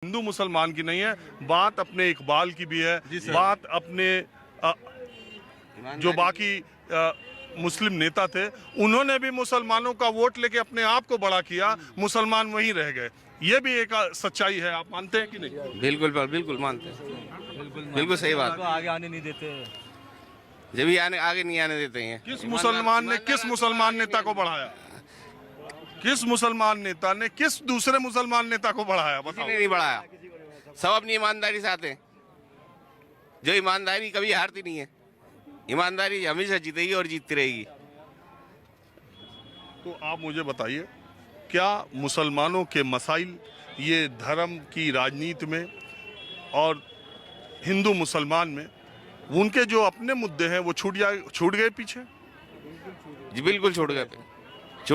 हिंदू मुसलमान की नहीं है, बात अपने इकबाल की भी है, बात अपने जो बाकी मुस्लिम नेता थे उन्होंने भी मुसलमानों का वोट लेके अपने आप को बड़ा किया, मुसलमान वहीं रह गए। ये भी एक सच्चाई है, आप मानते हैं कि नहीं? बिल्कुल बिल्कुल मानते हैं, बिल्कुल सही बात। आगे आने नहीं देते, जब भी आगे नहीं आने देते हैं। किस मुसलमान नेता को बढ़ाया? किस मुसलमान नेता ने किस दूसरे मुसलमान नेता को बढ़ाया? किसी ने नहीं बढ़ाया, सब अपनी ईमानदारी से आते हैं। जो ईमानदारी कभी हारती नहीं है, ईमानदारी हमेशा जीतेगी और जीतती रहेगी। तो आप मुझे बताइए, क्या मुसलमानों के मसाइल ये धर्म की राजनीति में और हिंदू मुसलमान में उनके जो अपने मुद्दे हैं वो छूट गए पीछे? जी बिल्कुल छूट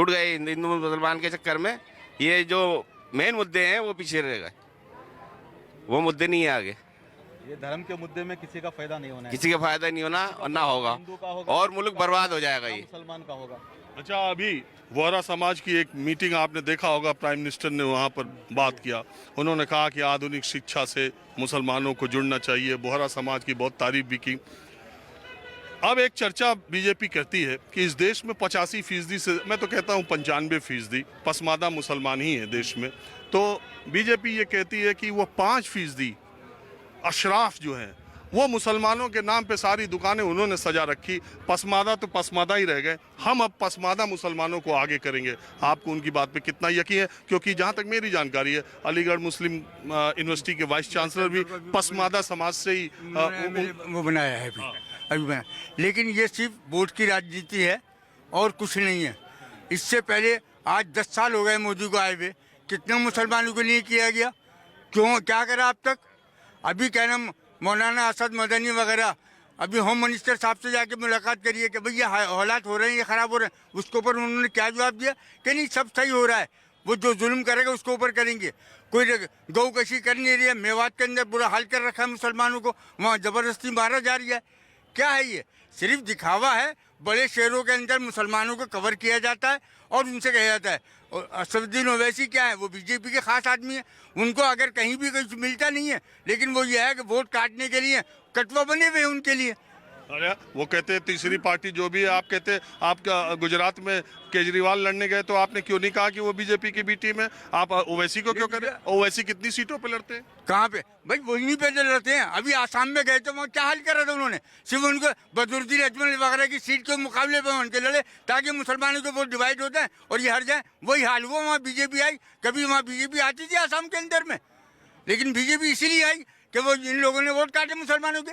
गए हिंदू मुसलमान के चक्कर में। ये जो मेन मुद्दे हैं वो पीछे रह गए, वो मुद्दे नहीं है आगे। ये धर्म के मुद्दे में किसी का फायदा नहीं होना है, किसी का फायदा नहीं होना और ना होगा, हिंदू का होगा और मुल्क बर्बाद हो जाएगा ये मुसलमान का होगा। अच्छा, अभी वोहरा समाज की एक मीटिंग आपने देखा होगा, प्राइम मिनिस्टर ने वहाँ पर बात किया। उन्होंने कहा कि आधुनिक शिक्षा से मुसलमानों को जुड़ना चाहिए, वोहरा समाज की बहुत तारीफ भी की। अब एक चर्चा बीजेपी करती है कि इस देश में 85% से, मैं तो कहता हूँ 95% पसमादा मुसलमान ही है देश में। तो बीजेपी ये कहती है कि वो 5% अशराफ जो हैं वो मुसलमानों के नाम पे सारी दुकानें उन्होंने सजा रखी। पसमादा तो पसमादा ही रह गए, हम अब पसमादा मुसलमानों को आगे करेंगे। आपको उनकी बात पे कितना यकीन है? क्योंकि जहाँ तक मेरी जानकारी है, अलीगढ़ मुस्लिम यूनिवर्सिटी के वाइस चांसलर भी पसमादा समाज से ही वो बनाया है अभी बना। लेकिन ये सिर्फ वोट की राजनीति है और कुछ नहीं है। इससे पहले आज 10 साल हो गए मोदी को आए हुए, कितने मुसलमानों के लिए किया गया? क्यों, क्या करा अब तक? अभी कह रहे मौलाना असद मदनी वगैरह, अभी होम मिनिस्टर साहब से जाके मुलाकात करिए कि भैया हालात हो रहे हैं, ये ख़राब हो रहे हैं। उसके ऊपर उन्होंने क्या जवाब दिया कि नहीं, सब सही हो रहा है, वो जो जुल्म करेगा उसके ऊपर करेंगे। कोई गौ कशी कर नहीं रही है, मेवात के अंदर बुरा हाल कर रखा है मुसलमानों को, वहाँ ज़बरदस्ती मारा जा रही है। क्या है ये? सिर्फ दिखावा है। बड़े शहरों के अंदर मुसलमानों को कवर किया जाता है और उनसे कहा जाता है। और असदुद्दीन ओवैसी क्या है, वो बीजेपी के खास आदमी है, उनको अगर कहीं भी कुछ मिलता नहीं है, लेकिन वो ये है कि वोट काटने के लिए कटवा बने हुए हैं उनके लिए। अरे वो कहते हैं तीसरी पार्टी जो भी है, आप कहते हैं आप गुजरात में केजरीवाल लड़ने गए तो आपने क्यों नहीं कहा कि वो बीजेपी की बी टीम है? आप ओवैसी को क्यों करें? ओवैसी कितनी सीटों पे लड़ते हैं? कहाँ पे भाई, वहीं पे लड़ते हैं। अभी आसाम में गए तो वहाँ क्या हाल करा था उन्होंने? सिर्फ उनको बदरुद्दीन अजमल वगैरह की सीट के मुकाबले पे उनके लड़े ताकि मुसलमानों के वोट डिवाइड होता है और ये हट जाए। वही हाल हुआ, वहाँ बीजेपी आई। कभी वहाँ बीजेपी आती थी आसाम के अंदर में, लेकिन बीजेपी इसीलिए आई कि वो इन लोगों ने वोट काटे मुसलमानों के।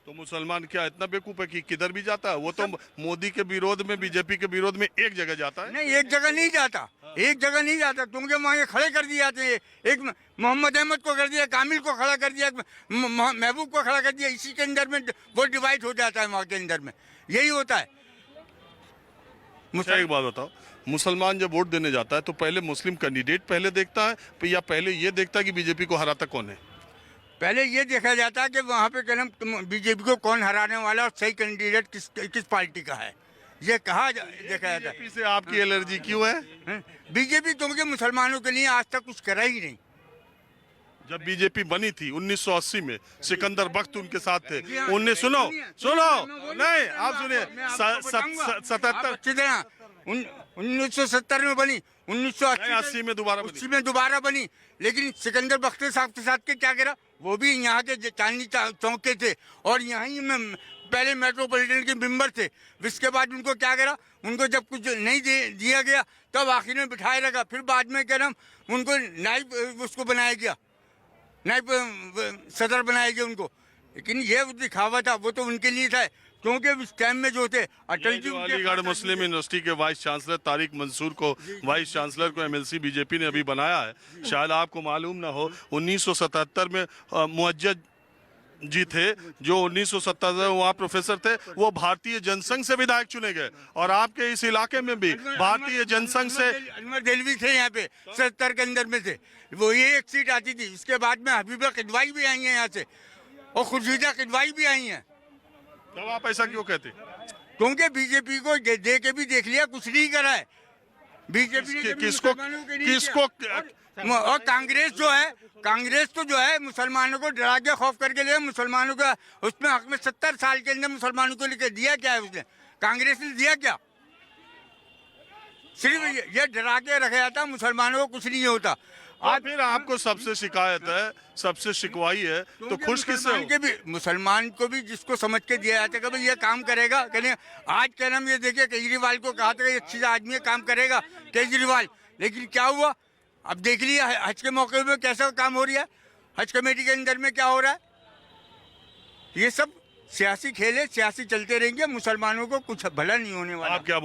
तो मुसलमान क्या इतना बेवकूफ है कि किधर भी जाता है? वो तो मोदी के विरोध में, बीजेपी के विरोध में एक जगह जाता है। नहीं, एक जगह नहीं जाता, एक जगह नहीं जाता, क्योंकि वहाँ ये खड़े कर दिए जाते हैं। एक मोहम्मद अहमद को कर दिया, कामिल को खड़ा कर दिया, महबूब को खड़ा कर दिया, इसी के अंदर में वोट डिवाइड हो जाता है। वहाँ के अंदर में यही होता है। एक बात बताओ, मुसलमान जब वोट देने जाता है तो पहले मुस्लिम कैंडिडेट पहले देखता है या पहले ये देखता है कि बीजेपी को हराता कौन है? पहले ये देखा जाता है कि वहाँ पे क्या बीजेपी को कौन हराने वाला और सही कैंडिडेट किस पार्टी का है, ये कहा देखा जाता है। बीजेपी से आपकी एलर्जी क्यों है? बीजेपी क्योंकि मुसलमानों के लिए आज तक कुछ करा ही नहीं। जब बीजेपी बनी थी 1980 में, सिकंदर बख्त उनके साथ थे। 1970 में बनी, 1980 में दोबारा बनी। लेकिन सिकंदर बख्त साहब के साथ के क्या करा, वो भी यहाँ के चांदनी चौक के थे और यहीं में पहले मेट्रोपॉलिटन के मेंबर थे। इसके बाद उनको क्या करा, उनको जब कुछ नहीं दिया गया तब आखिर में बिठाए रखा। फिर बाद में क्या नाम, उनको नाइब उसको बनाया गया, नाइब सदर बनाया गया उनको। लेकिन ये दिखावा था, वो तो उनके लिए था, क्योंकि उस टाइम में जो थे अटल जी। अलीगढ़ मुस्लिम यूनिवर्सिटी के वाइस चांसलर तारिक मंसूर को, वाइस चांसलर को एमएलसी बीजेपी ने अभी बनाया है। शायद आपको मालूम ना हो, 1977 में मुअज्जज जी थे जो 1977 वहाँ प्रोफेसर थे, वो भारतीय जनसंघ से विधायक चुने गए। और आपके इस इलाके में भी भारतीय जनसंघ से अनवर देलवी थे, यहाँ पे 70 के अंदर में थे, वो ये एक सीट आती थी। इसके बाद में हबीबा किदवाई भी आई है यहाँ से और खुर्शीदा किदवाई भी आई हैं। तब आप ऐसा क्यों कहते? क्योंकि बीजेपी को दे के भी देख लिया, कुछ नहीं करा है बीजेपी ने। और कांग्रेस तो जो है मुसलमानों को डरा के खौफ करके ले मुसलमानों का उसमें हक में 70 साल के अंदर मुसलमानों को लेकर दिया क्या है उसने? कांग्रेस ने दिया क्या? सिर्फ ये डरा के रखा जाता मुसलमानों को कुछ नहीं होता। आज फिर आपको सबसे शिकायत है, सबसे शिकवाई है, तो खुश किससे हो? मुसलमान को भी जिसको समझ के दिया जाता है कि भाई ये काम करेगा, कहने आज क्या नाम ये देखिए केजरीवाल को कहा था कि अच्छी आदमी है काम करेगा केजरीवाल, लेकिन क्या हुआ? अब देख लिया हज के मौके में कैसा काम हो रहा है, हज कमेटी के अंदर में क्या हो रहा है। ये सब सियासी खेल है, सियासी चलते रहेंगे, मुसलमानों को कुछ भला नहीं होने वाला। आप क्या